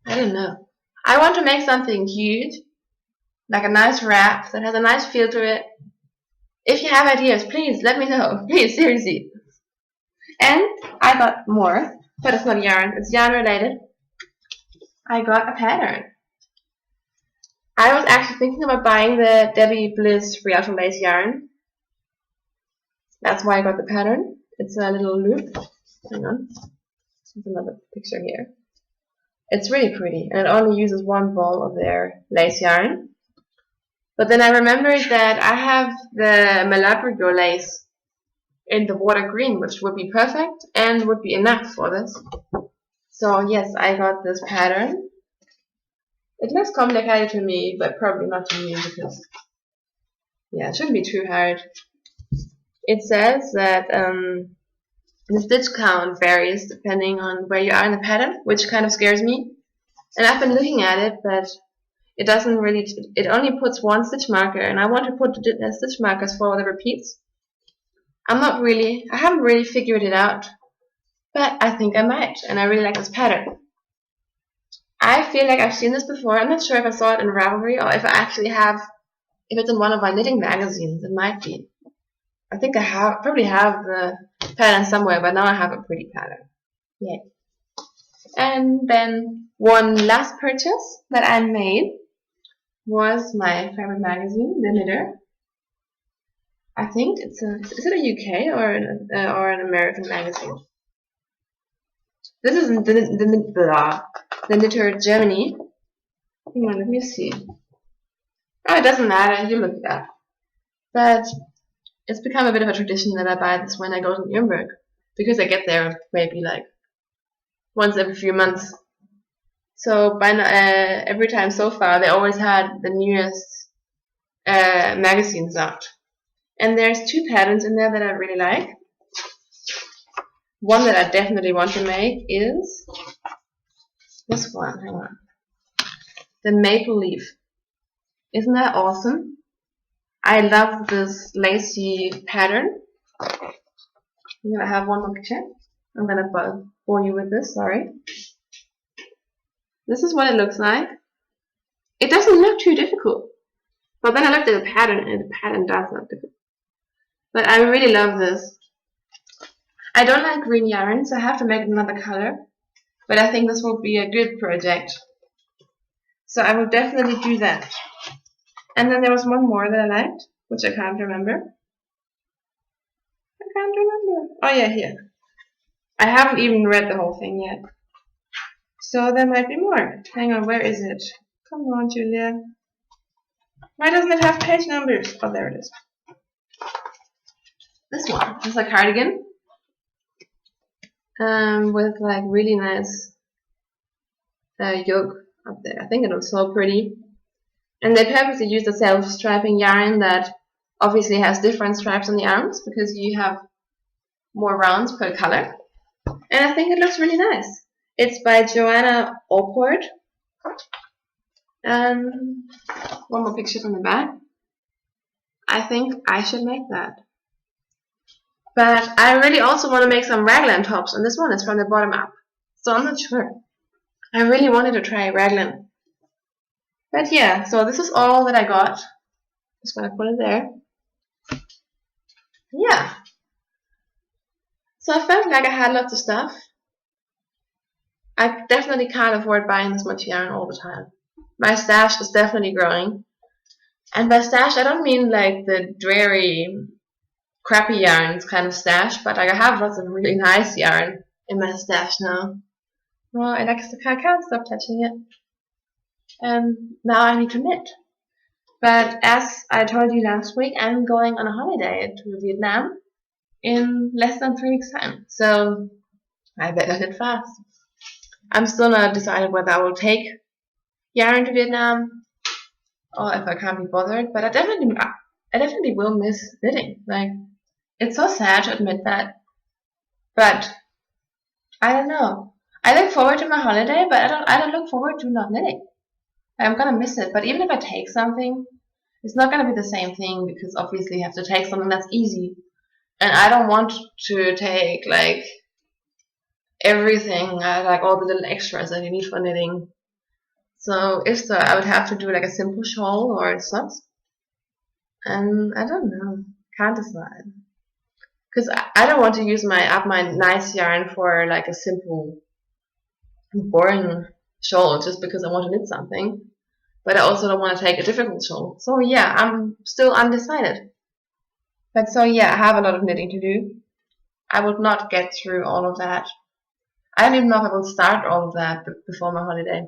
I don't know. I want to make something huge, like a nice wrap that has a nice feel to it. If you have ideas, please let me know. Please, seriously. And I got more, but it's not yarn. It's yarn related. I got a pattern. I was actually thinking about buying the Debbie Bliss Real from Lace yarn. That's why I got the pattern. It's a little loop. Hang on. There's another picture here. It's really pretty, and it only uses one ball of their lace yarn. But then I remembered that I have the Malabrigo lace in the water green, which would be perfect and would be enough for this. So yes, I got this pattern. It looks complicated to me, but probably not to you because, yeah, it shouldn't be too hard. It says that the stitch count varies depending on where you are in the pattern, which kind of scares me. And I've been looking at it, but it doesn't really, it only puts one stitch marker, and I want to put the stitch markers for the repeats. I haven't really figured it out, but I think I might, and I really like this pattern. I feel like I've seen this before. I'm not sure if I saw it in Ravelry or if I actually have, if it's in one of my knitting magazines. It might be. I think I probably have the pattern somewhere, but now I have a pretty pattern. Yay. And then one last purchase that I made was my favorite magazine, The Knitter. I think is it a UK or an American magazine? This is the Knitter Germany. Hang on, let me see. Oh, it doesn't matter, you look it up. But it's become a bit of a tradition that I buy this when I go to Nuremberg, because I get there maybe like once every few months. So every time so far, they always had the newest magazines out. And there's two patterns in there that I really like. One that I definitely want to make is this one. Hang on. The Maple Leaf. Isn't that awesome? I love this lacy pattern. I'm gonna have one more picture. I'm gonna bore you with this, sorry. This is what it looks like. It doesn't look too difficult. But then I looked at the pattern, and the pattern does look difficult. But I really love this. I don't like green yarn, so I have to make another color. But I think this will be a good project. So I will definitely do that. And then there was one more that I liked, which I can't remember. Oh yeah, here. I haven't even read the whole thing yet. So there might be more. Hang on, where is it? Come on, Julia. Why doesn't it have page numbers? Oh, there it is. This one. This is a cardigan. With like really nice yoke up there. I think it looks so pretty. And they purposely used a self-striping yarn that obviously has different stripes on the arms because you have more rounds per color. And I think it looks really nice. It's by Joanna Orpord. And one more picture from the back. I think I should make that. But I really also want to make some raglan tops, and this one is from the bottom up. So I'm not sure. I really wanted to try raglan. But yeah, so this is all that I got. Just gonna put it there. Yeah. So I felt like I had lots of stuff. I definitely can't afford buying this much yarn all the time. My stash is definitely growing. And by stash, I don't mean like the dreary, crappy yarns kind of stash, but like I have lots of really nice yarn in my stash now. Well, I can't stop touching it. And now I need to knit. But as I told you last week, I'm going on a holiday to Vietnam in less than 3 weeks' time. So I better knit fast. I'm still not decided whether I will take yarn to Vietnam or if I can't be bothered. But I definitely will miss knitting. Like, it's so sad to admit that. But I don't know. I look forward to my holiday, but I don't look forward to not knitting. I'm gonna miss it. But even if I take something, it's not gonna be the same thing because obviously you have to take something that's easy. And I don't want to take like everything, like all the little extras that you need for knitting. So if so, I would have to do like a simple shawl or socks. And I don't know, can't decide. Because I don't want to use my nice yarn for like a simple, boring shawl just because I want to knit something. but I also don't want to take a difficult shawl. So yeah, I'm still undecided. But so yeah, I have a lot of knitting to do. I would not get through all of that. I don't even know if I will start all of that before my holiday.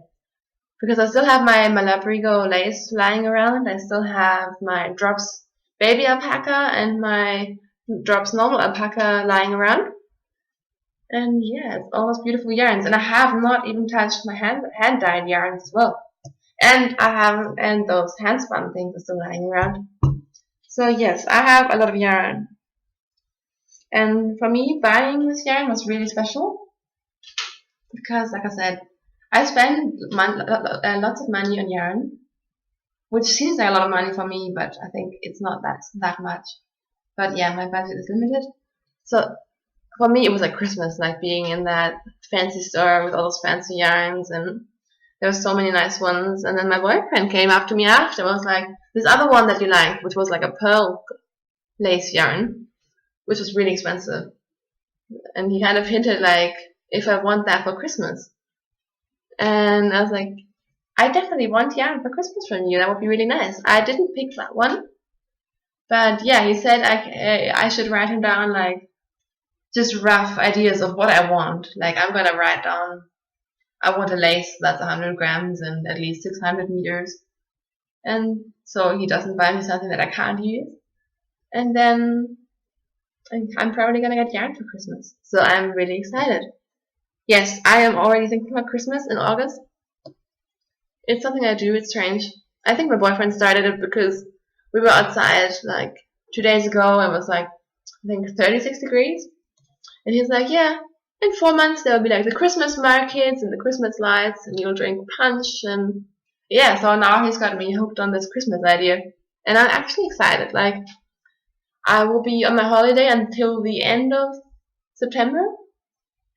Because I still have my Malabrigo lace lying around. I still have my Drops baby alpaca and my Drops normal alpaca lying around. And yeah, it's almost beautiful yarns. And I have not even touched my hand dyed yarns as well. And those hand spun things are still lying around. So yes, I have a lot of yarn. And for me, buying this yarn was really special because, like I said, I spend lots of money on yarn, which seems like a lot of money for me, but I think it's not that much. But yeah, my budget is limited. So for me, it was like Christmas, like being in that fancy store with all those fancy yarns, and there were so many nice ones. And then my boyfriend came up to me after and was like, this other one that you like, which was like a pearl lace yarn, which was really expensive. And he kind of hinted like, if I want that for Christmas. And I was like, I definitely want yarn for Christmas from you. That would be really nice. I didn't pick that one. But yeah, he said I should write him down like just rough ideas of what I want. Like I'm going to write down, I want a lace that's 100 grams and at least 600 meters. And so he doesn't buy me something that I can't use. And then I'm probably going to get yarn for Christmas. So I'm really excited. Yes, I am already thinking about Christmas in August. It's something I do, it's strange. I think my boyfriend started it because we were outside like 2 days ago and it was like, I think 36 degrees. And he's like, yeah, in 4 months there will be like the Christmas markets and the Christmas lights and you'll drink punch and yeah, so now he's got me hooked on this Christmas idea. And I'm actually excited. Like, I will be on my holiday until the end of September.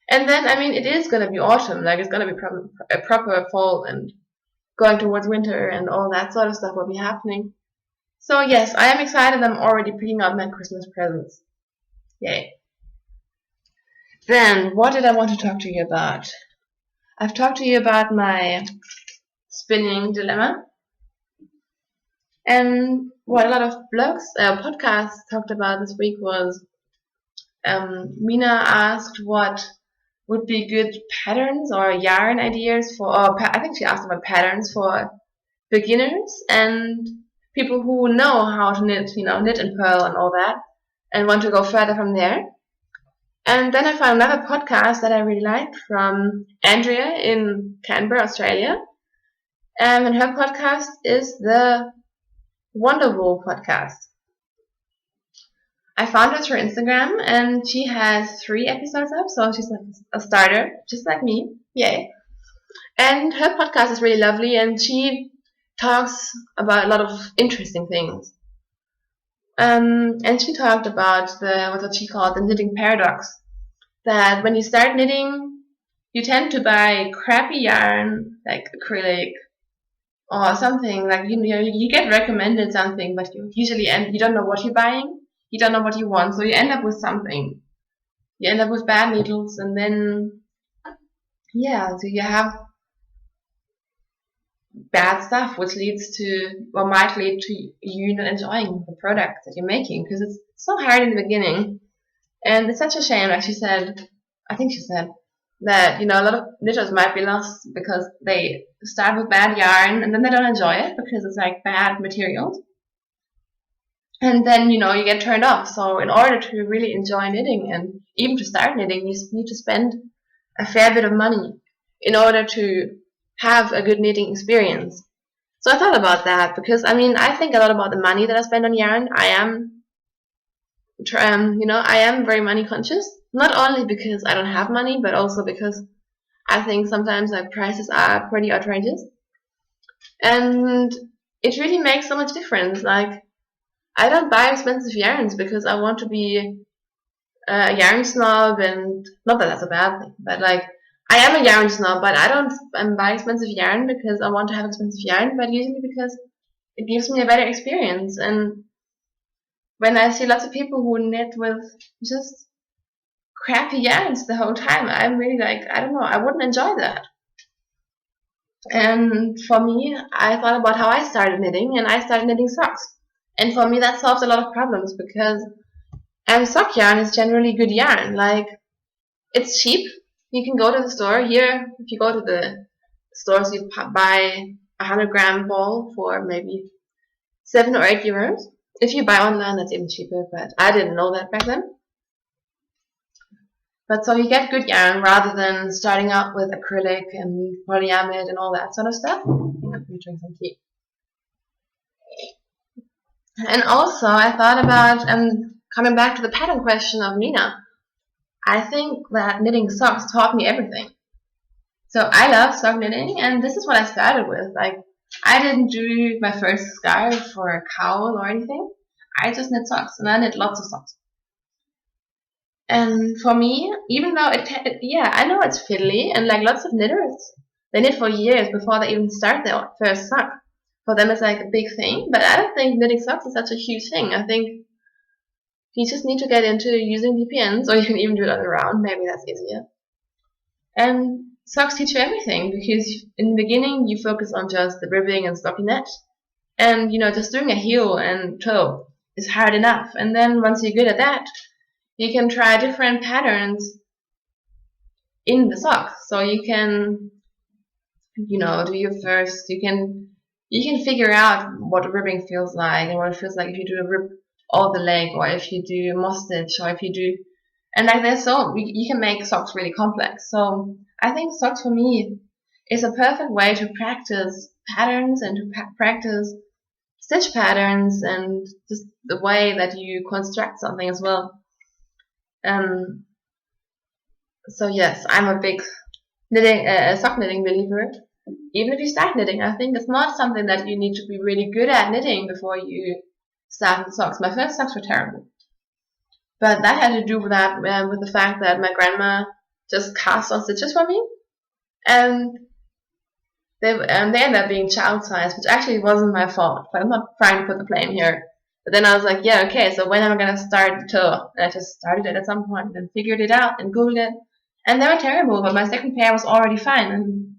And then, I mean, it is going to be autumn. Like, it's going to be a proper fall and going towards winter and all that sort of stuff will be happening. So yes, I am excited. I'm already picking up my Christmas presents. Yay. Then, what did I want to talk to you about? I've talked to you about my spinning dilemma. And what a lot of podcasts talked about this week was Mina asked what would be good patterns or yarn ideas I think she asked about patterns for beginners and people who know how to knit, knit and purl and all that, and want to go further from there. And then I found another podcast that I really liked from Andrea in Canberra, Australia. And her podcast is the Wonderwool podcast. I found her through Instagram and she has 3 episodes up, so she's like a starter, just like me. Yay. And her podcast is really lovely and she talks about a lot of interesting things. And she talked about what she called the knitting paradox. That when you start knitting, you tend to buy crappy yarn, like acrylic, or something, like you get recommended something, but you don't know what you're buying, you don't know what you want, so you end up with something. You end up with bad needles, and then, yeah, so you have bad stuff, which might lead to you not enjoying the product that you're making, because it's so hard in the beginning. And it's such a shame, like I think she said, that, a lot of knitters might be lost because they start with bad yarn and then they don't enjoy it because it's like bad materials. And then, you get turned off. So in order to really enjoy knitting and even to start knitting, you need to spend a fair bit of money in order to have a good knitting experience. So I thought about that because, I think a lot about the money that I spend on yarn. I am very money conscious. Not only because I don't have money, but also because I think sometimes like prices are pretty outrageous. And it really makes so much difference. Like, I don't buy expensive yarns because I want to be a yarn snob, and not that that's a bad thing, but like, I am a yarn snob, but I don't buy expensive yarn because I want to have expensive yarn, but usually because it gives me a better experience. And when I see lots of people who knit with just crappy yarns the whole time, I'm really like, I don't know, I wouldn't enjoy that. And for me, I thought about how I started knitting, and I started knitting socks. And for me, that solves a lot of problems because sock yarn is generally good yarn. Like, it's cheap. You can go to the store here. If you go to the stores, you buy a 100-gram ball for maybe 7 or 8 euros. If you buy online, that's even cheaper, but I didn't know that back then. But so you get good yarn rather than starting out with acrylic and polyamide and all that sort of stuff. Let me drink some tea. And also, I thought about coming back to the pattern question of Nina. I think that knitting socks taught me everything. So I love sock knitting, and this is what I started with. Like, I didn't do my first scarf or a cowl or anything. I just knit socks, and I knit lots of socks. And for me, even though I know it's fiddly, and like lots of knitters, they knit for years before they even start their first sock. For them, it's like a big thing, but I don't think knitting socks is such a huge thing. I think you just need to get into using DPNs, or you can even do it on the round. Maybe that's easier. And socks teach you everything because in the beginning you focus on just the ribbing and stockinette, and just doing a heel and toe is hard enough. And then once you're good at that, you can try different patterns in the socks. So you can, do your first. You can figure out what ribbing feels like and what it feels like if you do a rib all the leg, or if you do moss stitch, or if you do, and like you can make socks really complex. So I think socks for me is a perfect way to practice patterns and to practice stitch patterns and just the way that you construct something as well. So yes, I'm a big sock knitting believer. Even if you start knitting, I think it's not something that you need to be really good at knitting before you start with socks. My first socks were terrible, but that had to do with with the fact that my grandma just cast on stitches for me, and they ended up being child size, which actually wasn't my fault. But I'm not trying to put the blame here. But then I was like, yeah, okay, so when am I gonna start the toe? And I just started it at some point and figured it out and googled it, and they were terrible. But my second pair was already fine, and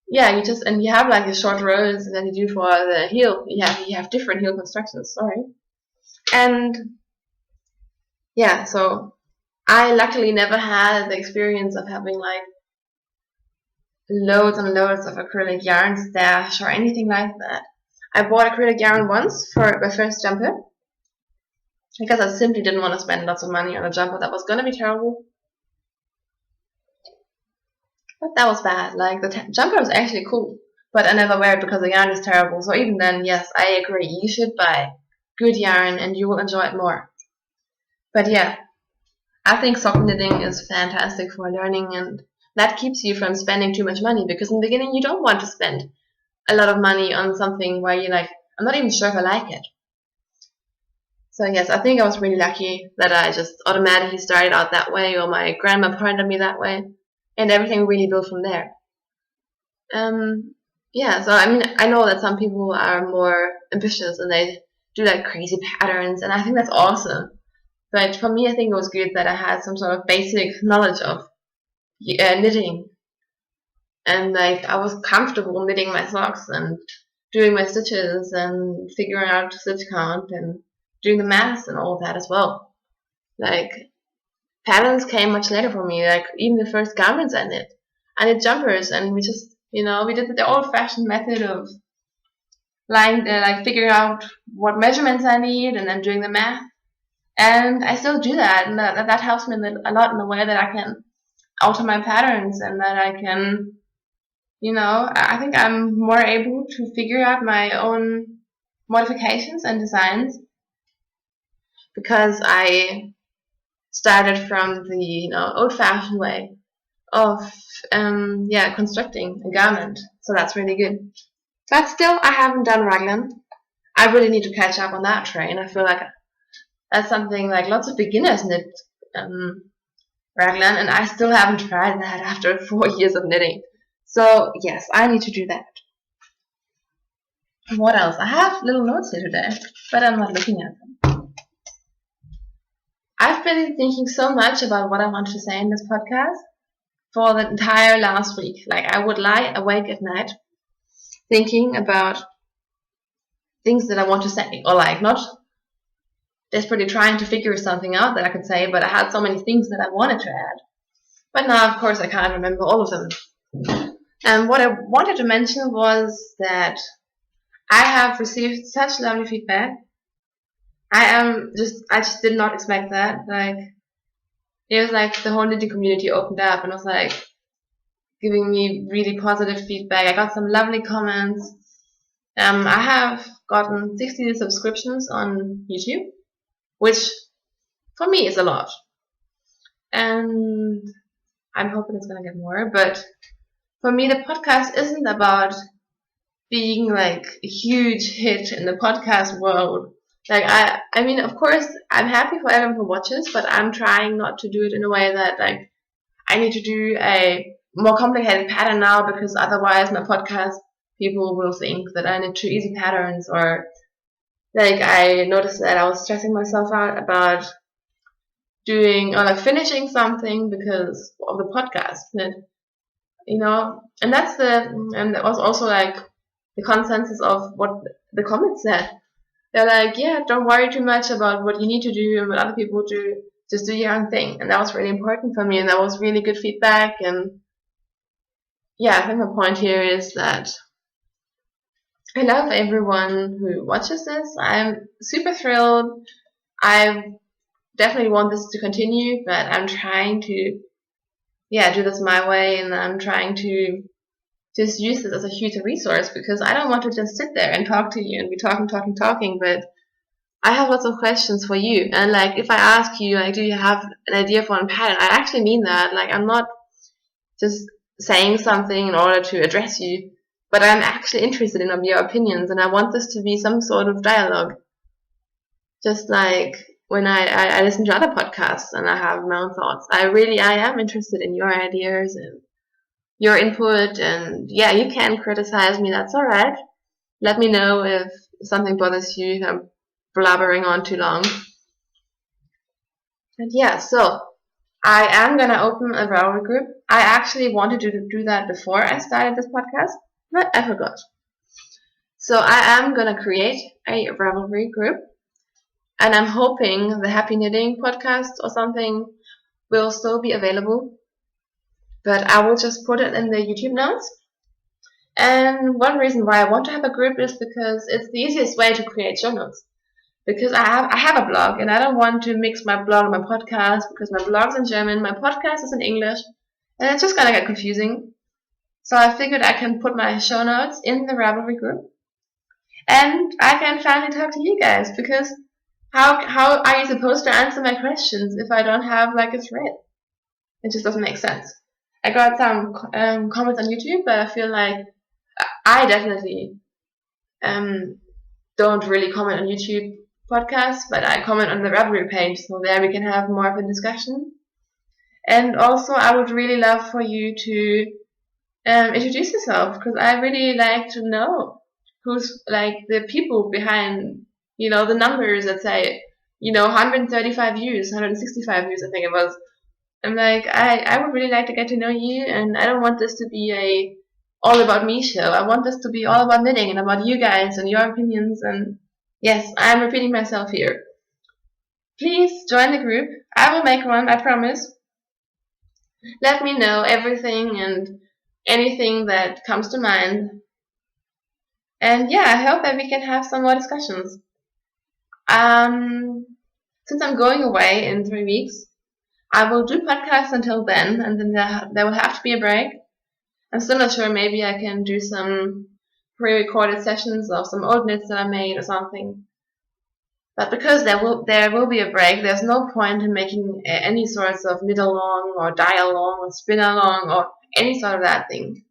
yeah, you have like the short rows, and then you do for the heel. You have different heel constructions. Sorry, and yeah, so I luckily never had the experience of having like loads and loads of acrylic yarn stash or anything like that. I bought acrylic yarn once for my first jumper because I simply didn't want to spend lots of money on a jumper that was gonna be terrible. But that was bad. Like, the jumper was actually cool, but I never wear it because the yarn is terrible. So even then, yes, I agree. You should buy good yarn and you will enjoy it more. But yeah, I think sock knitting is fantastic for learning, and that keeps you from spending too much money, because in the beginning you don't want to spend a lot of money on something where you're like, I'm not even sure if I like it. So yes, I think I was really lucky that I just automatically started out that way, or my grandma pointed me that way, and everything really built from there. Yeah, so I mean, I know that some people are more ambitious and they do like crazy patterns, and I think that's awesome. But for me, I think it was good that I had some sort of basic knowledge of knitting, and like I was comfortable knitting my socks and doing my stitches and figuring out stitch count and doing the math and all that as well. Like, patterns came much later for me. Like, even the first garments I knit jumpers, and we just, we did the old-fashioned method of figuring out what measurements I need and then doing the math. And I still do that, and that helps me a lot in the way that I can alter my patterns, and that I can, I think I'm more able to figure out my own modifications and designs because I started from the old-fashioned way of constructing a garment. So that's really good. But still, I haven't done raglan. I really need to catch up on that train. I feel like that's something like lots of beginners knit raglan, and I still haven't tried that after 4 years of knitting. So yes, I need to do that. What else? I have little notes here today, but I'm not looking at them. I've been thinking so much about what I want to say in this podcast, for the entire last week. Like, I would lie awake at night thinking about things that I want to say, or like not desperately trying to figure something out that I could say, but I had so many things that I wanted to add. But now, of course, I can't remember all of them. And what I wanted to mention was that I have received such lovely feedback. I just did not expect that. Like, it was like the whole knitting community opened up and was like giving me really positive feedback. I got some lovely comments. I have gotten 60 subscriptions on YouTube, which for me is a lot. And I'm hoping it's gonna get more, but for me the podcast isn't about being like a huge hit in the podcast world. Like, I mean, of course, I'm happy for everyone who watches, but I'm trying not to do it in a way that like I need to do a more complicated pattern now, because otherwise my podcast people will think that I knit too easy patterns, or like I noticed that I was stressing myself out about doing or like finishing something because of the podcast, and that was also like the consensus of what the comments said. They're like, yeah, don't worry too much about what you need to do and what other people do. Just do your own thing. And that was really important for me, and that was really good feedback. And yeah, I think my point here is that I love everyone who watches this. I'm super thrilled. I definitely want this to continue, but I'm trying to, do this my way, and I'm trying to just use this as a huge resource, because I don't want to just sit there and talk to you and be talking, but I have lots of questions for you. And like, if I ask you, like, do you have an idea for a pattern? I actually mean that. Like, I'm not just saying something in order to address you, but I'm actually interested in your opinions, and I want this to be some sort of dialogue. Just like when I listen to other podcasts and I have my own thoughts. I am interested in your ideas and your input, and yeah, you can criticize me, that's alright. Let me know if something bothers you, if I'm blabbering on too long. And yeah, so I am gonna open a Ravelry group. I actually wanted to do that before I started this podcast, but I forgot. So I am gonna create a Ravelry group, and I'm hoping the Happy Knitting podcast or something will still be available, but I will just put it in the YouTube notes. And one reason why I want to have a group is because it's the easiest way to create show notes. Because I have a blog, and I don't want to mix my blog and my podcast, because my blog's in German, my podcast is in English, and it's just gonna get confusing. So I figured I can put my show notes in the Ravelry group, and I can finally talk to you guys, because how are you supposed to answer my questions if I don't have like a thread? It just doesn't make sense. I got some comments on YouTube, but I feel like I definitely don't really comment on YouTube podcasts, but I comment on the Ravelry page, so there we can have more of a discussion. And also, I would really love for you to introduce yourself, because I really like to know who's like the people behind, the numbers that say, 135 views, 165 views, I think it was. I'm like, I would really like to get to know you, and I don't want this to be a all about me show. I want this to be all about knitting and about you guys and your opinions. And yes, I'm repeating myself here. Please join the group. I will make one, I promise. Let me know everything and anything that comes to mind. And yeah, I hope that we can have some more discussions. Since I'm going away in 3 weeks, I will do podcasts until then, and then there will have to be a break. I'm still not sure, maybe I can do some pre-recorded sessions of some old knits that I made or something. But because there will be a break, there's no point in making any sorts of knit along or dye along or spin along or any sort of that thing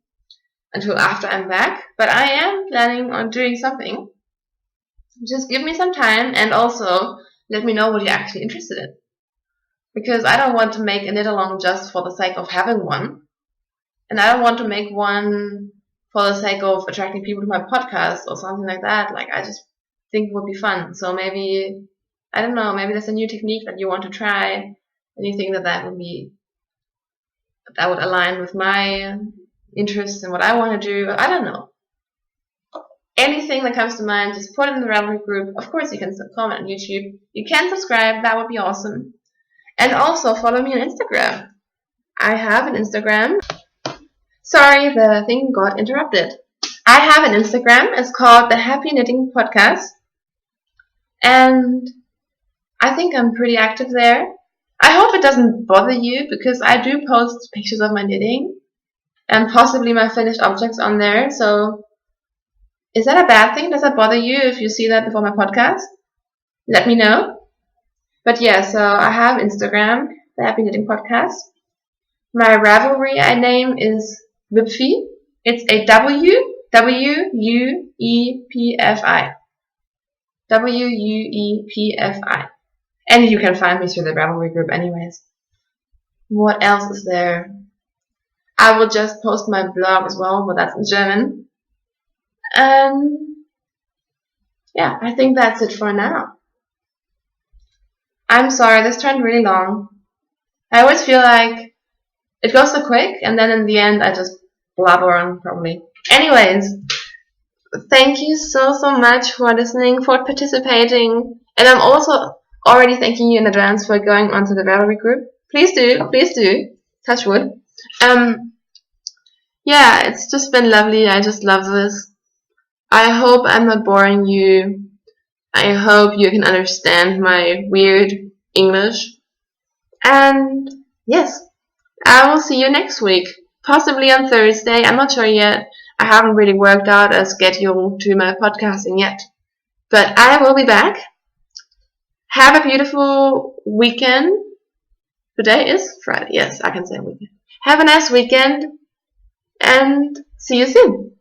until after I'm back. But I am planning on doing something. Just give me some time, and also let me know what you're actually interested in. Because I don't want to make a knit along just for the sake of having one. And I don't want to make one for the sake of attracting people to my podcast or something like that. Like, I just think it would be fun. So maybe, I don't know, maybe there's a new technique that you want to try, and you think that would be that would align with my interests and what I want to do. I don't know. Anything that comes to mind, just put it in the Ravelry group. Of course, you can comment on YouTube. You can subscribe. That would be awesome. And also follow me on Instagram. I have an Instagram. Sorry, the thing got interrupted. I have an Instagram. It's called the Happy Knitting Podcast. And I think I'm pretty active there. I hope it doesn't bother you because I do post pictures of my knitting and possibly my finished objects on there. So is that a bad thing? Does that bother you if you see that before my podcast? Let me know. But yeah, so I have Instagram, the Happy Knitting Podcast. My Ravelry I name is Wipfi. It's a W-U-E-P-F-I. W-U-E-P-F-I. And you can find me through the Ravelry group anyways. What else is there? I will just post my blog as well, but that's in German. And yeah, I think that's it for now. I'm sorry, this turned really long. I always feel like it goes so quick, and then in the end I just blabber on probably. Anyways, thank you so much for listening, for participating, and I'm also already thanking you in advance for going onto the Ravelry group. Please do, touch wood. Yeah, it's just been lovely. I just love this. I hope I'm not boring you. I hope you can understand my weird English. And yes, I will see you next week. Possibly on Thursday. I'm not sure yet. I haven't really worked out a schedule to my podcasting yet. But I will be back. Have a beautiful weekend. Today is Friday. Yes, I can say weekend. Have a nice weekend. And see you soon.